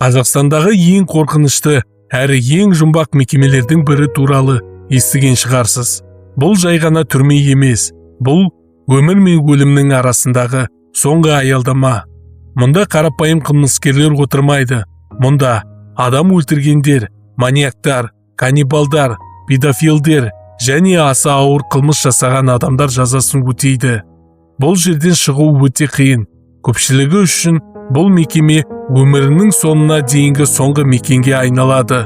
Қазақстандағы ең қорқынышты әрі ең жұмбақ мекемелердің бірі туралы естіген шығарсыз. Бұл жай ғана түрме емес, бұл өмір мен өлімнің арасындағы соңғы аялдама. Мұнда қарапайым қылмыскерлер отырмайды. Мұнда адам өлтіргендер, маньяктар, каннибалдар, педофилдер және аса ауыр қылмыс жасаған адамдар жазасын өтейді. Бұл жерден шығу өте қиын. Көпшілігі үшін бұл мекеме өмірінің соңына дейінгі соңғы мекенге айналады.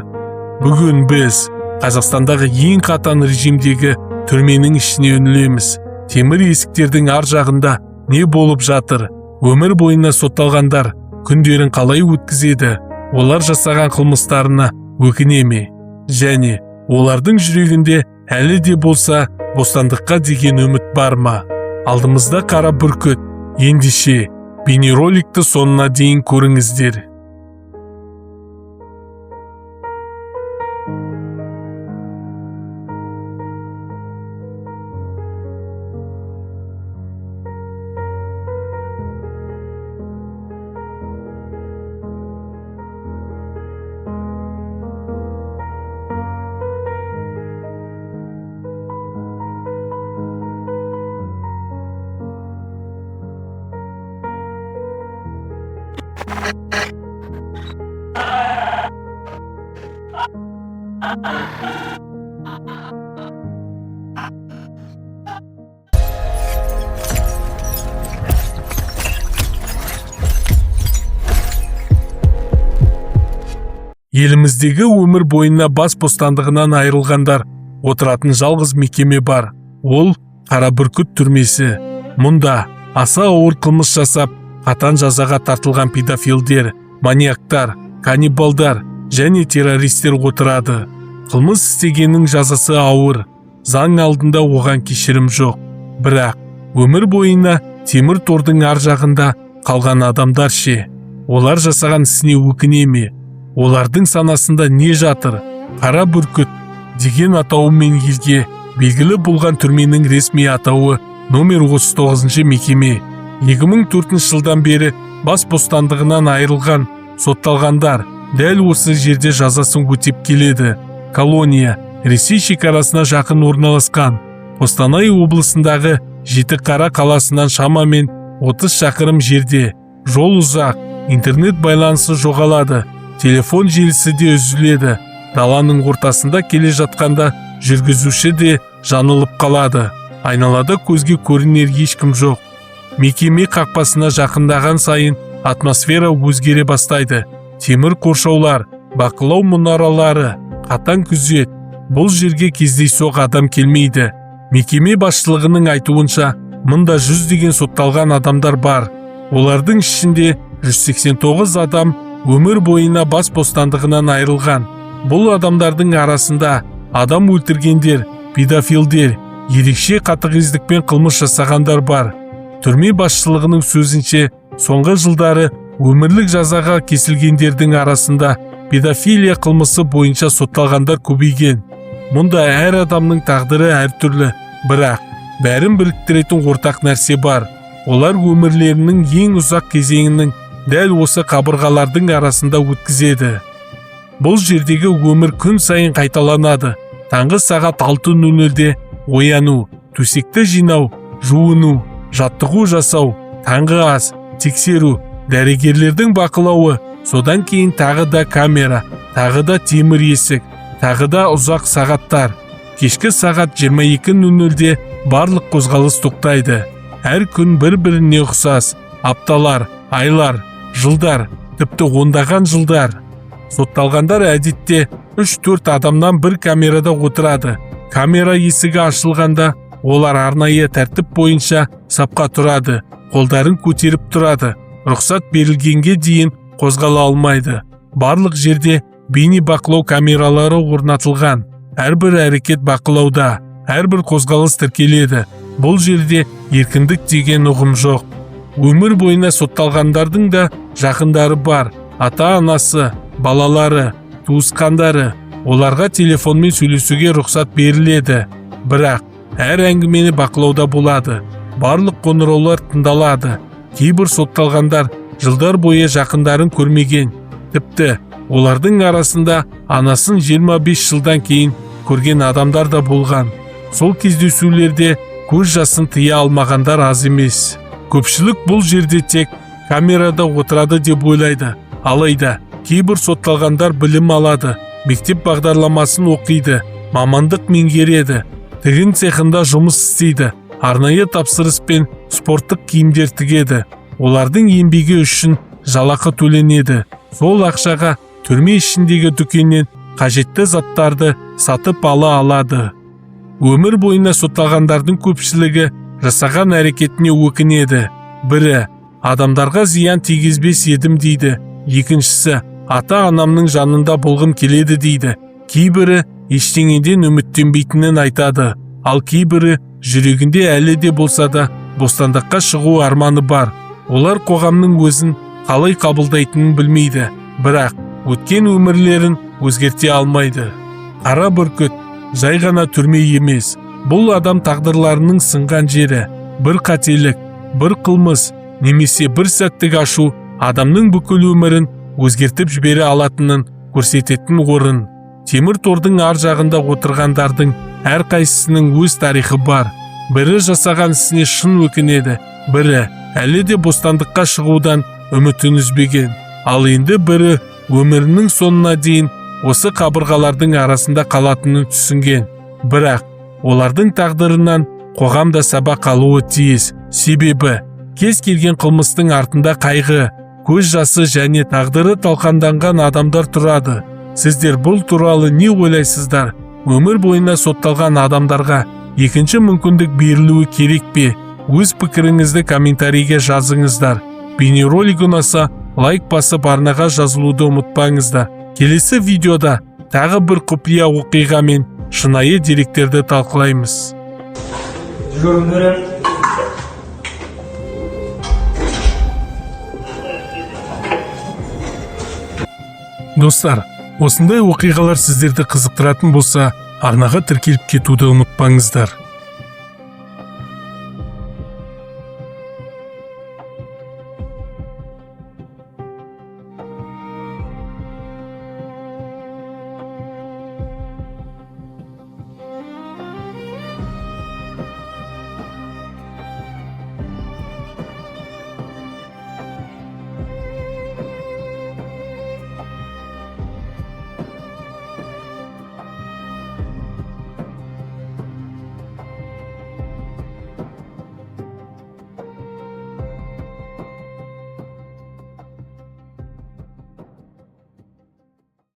Бүгін біз Қазақстандағы ең қатаң режимдегі түрменің ішіне үңілеміз. Темір есіктердің ар жағында не болып жатыр? Өмір бойына сотталғандар күндерін қалай өткізеді? Олар жасаған қылмыстарына өкіне ме? Және олардың жүрегінде әлі де болса бостандыққа деген үміт бар ма? Алдымызда қара бүркіт. Ендеше бейнероликті соңына дейін көріңіздер. Еліміздегі өмір бойына бас бостандығынан айырылғандар отыратын жалғыз мекеме бар. Ол қара бүркіт түрмесі. Мұнда аса ауыр қылмыс жасап, қатаң жазаға тартылған педофилдер, маньяктар, каннибалдар және террористер отырады. Қылмыс істегеннің жазасы ауыр. Заң алдында оған кешірім жоқ. Бірақ өмір бойына темір тордың ар жағында қалған адамдар ше? Олар жасаған ісіне өкіне ме? Олардың санасында не жатыр? Қара бүркіт деген атауымен елге белгілі болған түрменің ресми атауы номер 39 мекеме. 2004 жылдан бері бас бостандығынан айырылған сотталғандар дәл осы жерде жазасын өтеп келеді. Колония Ресей шекарасына жақын орналасқан. Қостанай облысындағы Жетіқара қаласынан шамамен 30 шақырым жерде. Жол ұзақ, интернет байланысы жоғалады, телефон желісі де үзіледі. Даланың ортасында келе жатқанда жүргізуші де жанылып қалады. Айналада көзге көрінер ешкім жоқ. Мекеме қақпасына жақындаған сайын атмосфера өзгере бастайды. Темір қоршаулар, бақылау мұнаралары, қатаң күзет. Бұл жерге кездейсоқ адам келмейді. Мекеме басшылығының айтуынша, мұнда 100 сотталған адамдар бар. Олардың ішінде 189 адам өмір бойына бас бостандығынан айырылған. Бұл адамдардың арасында адам өлтіргендер, педофилдер, ерекше қатыгездікпен қылмыс жасағандар бар. Түрме басшылығының сөзінше, соңғы жылдары өмірлік жазаға кесілгендердің арасында педофилия қылмысы бойынша сотталғандар көбейген. Мұнда әр адамның тағдыры әртүрлі, бірақ бәрін біріктіретін ортақ нәрсе бар. Олар өмірлерінің ең ұзақ кезеңінің дәл осы қабырғалардың арасында өткізеді. Бұл жердегі өмір күн сайын қайталанады. Таңғы сағат 6:00-де ояну, төсекті жинау, жуыну, жаттығу жасау, таңғы ас, тексеру, дәрігерлердің бақылауы, содан кейін тағы да камера, тағы да темір есік, тағы да ұзақ сағаттар. Кешкі сағат 22:00-де барлық қозғалыс тоқтайды. Әр күн бір-біріне ұқсас. Апталар, айлар, жылдар, тіпті ондаған жылдар. Сотталғандар әдетте 3-4 адамнан бір камерада отырады. Камера есігі ашылғанда олар арнайы тәртіп бойынша сапқа тұрады, қолдарын көтеріп тұрады. Рұқсат берілгенге дейін қозғала алмайды. Барлық жерде бейне бақылау камералары орнатылған. Әрбір әрекет бақылауда, әрбір қозғалыс тіркеледі. Бұл жерде еркіндік деген ұғым жоқ. Өмір бойына сотталғандардың да жақындары бар. Ата-анасы, балалары, туысқандары. Оларға телефонмен сөйлесуге рұқсат беріледі. Бірақ әр әңгімені бақылауда болады. Барлық қоңыраулар тыңдалады. Кейбір сотталғандар жылдар бойы жақындарын көрмеген. Тіпті олардың арасында анасын 25 жылдан кейін көрген адамдар да болған. Сол кездесулерде көз жасын тыя алмағандар аз емес. Көпшілік бұл жерде тек камерада отырады деп ойлайды. Алайда кейбір сотталғандар білім алады, мектеп бағдарламасын оқиды, мамандық меңгереді, тігін цехында жұмыс істейді, арнайы тапсырыспен спорттық киімдер тігеді. Олардың еңбегі үшін жалақы төленеді. Сол ақшаға түрме ішіндегі дүкеннен қажетті заттарды сатып ала алады. Өмір бойына сотталғандардың көпшілігі жасаған әрекетіне өкінеді. Бірі, адамдарға зиян тигізбес едім дейді. Екіншісі, ата-анамның жанында болғым келеді дейді. Кейбірі ештеңеден үміттенбейтінін айтады. Ал кейбірі жүрегінде әлі де болса да бостандыққа шығу арманы бар. Олар қоғамның өзін қалай қабылдайтынын білмейді, бірақ өткен өмірлерін өзгерте алмайды. Қара бүркіт жай ғана түрме емес. Бұл адам тағдырларының сынған жері. Бір қателік, бір қылмыс, немесе бір сәттік ашу адамның бүкіл өмірін өзгертіп жібере алатынын көрсететін орын. Темір тордың ар жағында отырғандардың әрқайсысының өз тарихы бар. Бірі жасаған ісіне шын өкінеді, бірі әлі де бостандыққа шығудан үмітін үзбеген. Ал енді бірі өмірінің соңына дейін осы қабырғалардың арасында қалатынын түсінген. Бірақ олардың тағдырынан қоғамда сабақ алуы тиіс. Себебі кез келген қылмыстың артында қайғы, көз жасы және тағдыры талқанданған адамдар тұрады. Сіздер бұл туралы не ойлайсыздар? Өмір бойына сотталған адамдарға екінші мүмкіндік берілуі керек пе? Өз пікіріңізді комментарийге жазыңыздар. Бейнеролик ұнаса, лайк басып арнаға жазылуды ұмытпаңыздар. Келесі видеода тағы бір құпия оқиға мен шынайы деректерді талқылаймыз. Достар, осындай оқиғалар сіздерді қызықтыратын болса, арнаға тіркеліп кетуді ұмытпаңыздар.